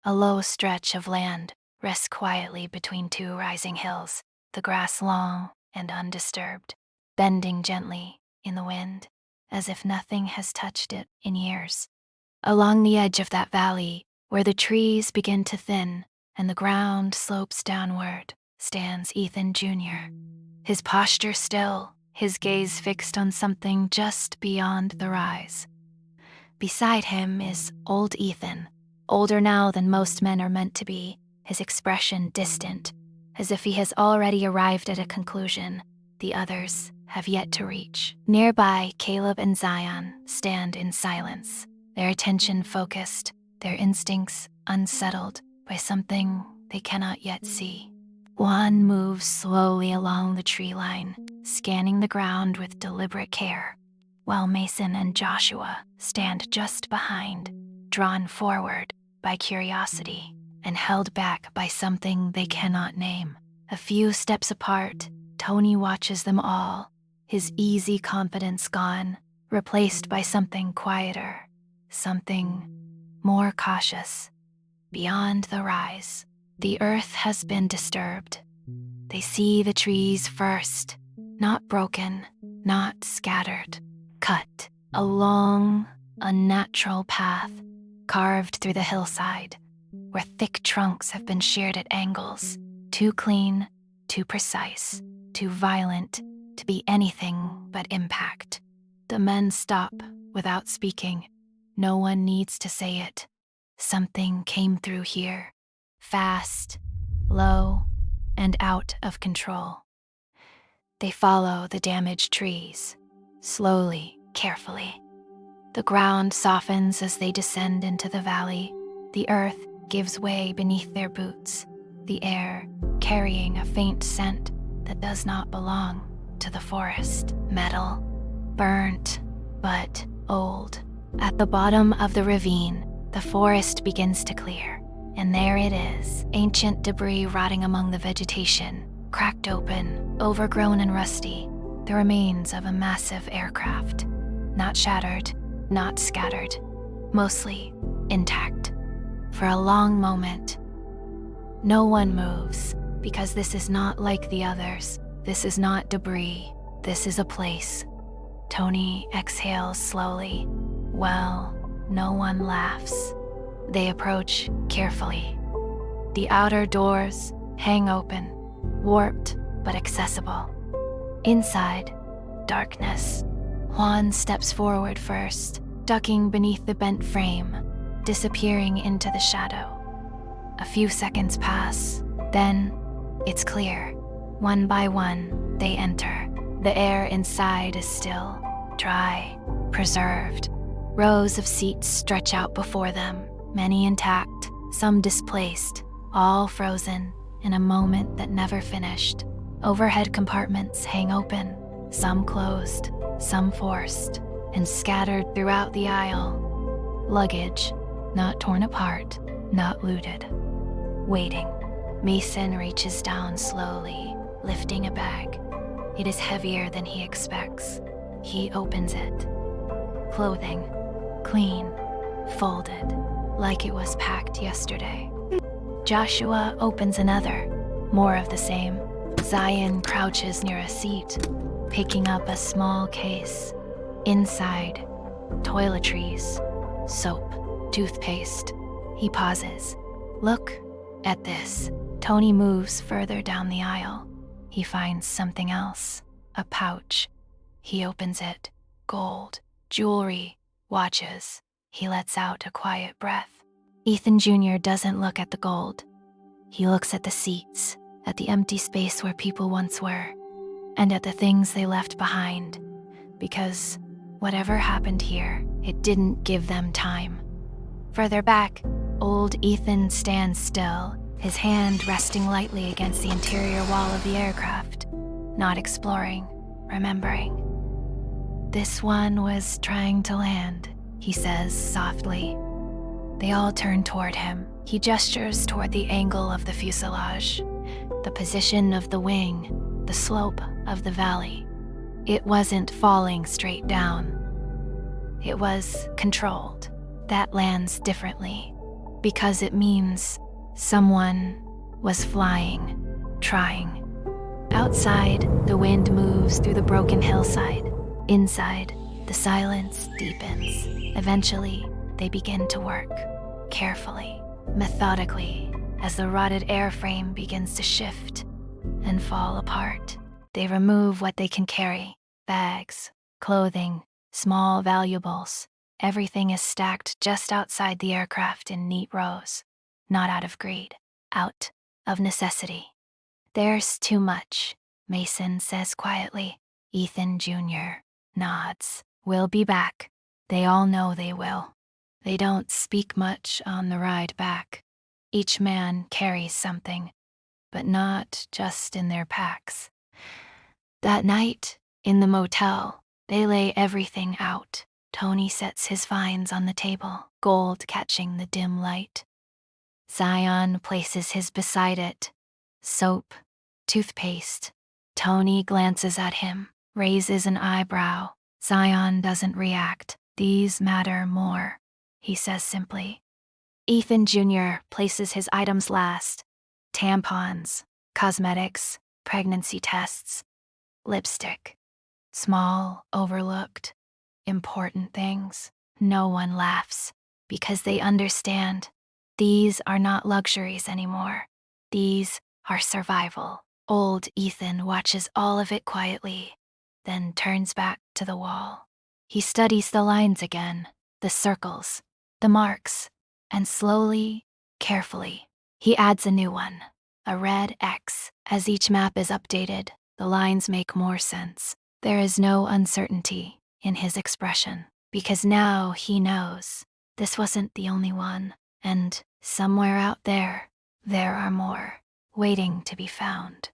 A low stretch of land rests quietly between two rising hills, the grass long and undisturbed, bending gently in the wind, as if nothing has touched it in years. Along the edge of that valley, where the trees begin to thin and the ground slopes downward, stands Ethan Jr., his posture still, his gaze fixed on something just beyond the rise. Beside him is old Ethan, older now than most men are meant to be, his expression distant, as if he has already arrived at a conclusion the others have yet to reach. Nearby, Caleb and Zion stand in silence, their attention focused, their instincts unsettled by something they cannot yet see. Juan moves slowly along the tree line, scanning the ground with deliberate care, while Mason and Joshua stand just behind, drawn forward by curiosity and held back by something they cannot name. A few steps apart, Tony watches them all, his easy confidence gone, replaced by something quieter, something more cautious. Beyond the rise, the earth has been disturbed. They see the trees first, not broken, not scattered, cut, a long, unnatural path carved through the hillside, where thick trunks have been sheared at angles, too clean, too precise, too violent to be anything but impact. The men stop without speaking. No one needs to say it. Something came through here, fast, low, and out of control. They follow the damaged trees, slowly, carefully. The ground softens as they descend into the valley. The earth gives way beneath their boots, the air carrying a faint scent that does not belong to the forest. Metal, burnt, but old. At the bottom of the ravine, the forest begins to clear, and there it is, ancient debris rotting among the vegetation, cracked open, overgrown and rusty, the remains of a massive aircraft. Not shattered, not scattered, mostly intact. For a long moment, no one moves, because this is not like the others. This is not debris. This is a place. Tony exhales slowly. Well, no one laughs. They approach carefully. The outer doors hang open, warped but accessible. Inside, darkness. Juan steps forward first, ducking beneath the bent frame, disappearing into the shadow. A few seconds pass, then it's clear. One by one, they enter. The air inside is still, dry, preserved. Rows of seats stretch out before them, many intact, some displaced, all frozen in a moment that never finished. Overhead compartments hang open, some closed, some forced, and scattered throughout the aisle. Luggage, not torn apart, not looted. Waiting. Mason reaches down slowly, lifting a bag. It is heavier than he expects. He opens it. Clothing, clean, folded, like it was packed yesterday. Joshua opens another, more of the same. Zion crouches near a seat, picking up a small case. Inside, toiletries, soap, toothpaste. He pauses. Look at this. Tony moves further down the aisle. He finds something else, a pouch. He opens it. Gold, jewelry, watches. He lets out a quiet breath. Ethan Jr. doesn't look at the gold. He looks at the seats, at the empty space where people once were, and at the things they left behind, because whatever happened here, it didn't give them time. Further back, old Ethan stands still, his hand resting lightly against the interior wall of the aircraft, not exploring, remembering. This one was trying to land, he says softly. They all turn toward him. He gestures toward the angle of the fuselage, the position of the wing, the slope of the valley. It wasn't falling straight down. It was controlled. That lands differently. because it means someone was flying, trying. Outside, the wind moves through the broken hillside. Inside, the silence deepens. Eventually, they begin to work, carefully, methodically, as the rotted airframe begins to shift and fall apart. They remove what they can carry: bags, clothing, small valuables. Everything is stacked just outside the aircraft in neat rows, not out of greed, out of necessity. "There's too much," Mason says quietly. Ethan Jr. nods. "We'll be back." They all know they will. They don't speak much on the ride back. Each man carries something, but not just in their packs. That night, in the motel, they lay everything out. Tony sets his finds on the table, gold catching the dim light. Zion places his beside it. Soap, toothpaste. Tony glances at him, raises an eyebrow. Zion doesn't react. "These matter more," he says simply. Ethan Jr. places his items last: tampons, cosmetics, pregnancy tests, lipstick. Small, overlooked, important things. No one laughs, because they understand these are not luxuries anymore. These are survival. Old Ethan watches all of it quietly, then turns back to the wall. He studies the lines again, the circles, the marks, and slowly, carefully, he adds a new one, a red X. As each map is updated, the lines make more sense. There is no uncertainty in his expression, because now he knows this wasn't the only one, and somewhere out there, there are more, waiting to be found.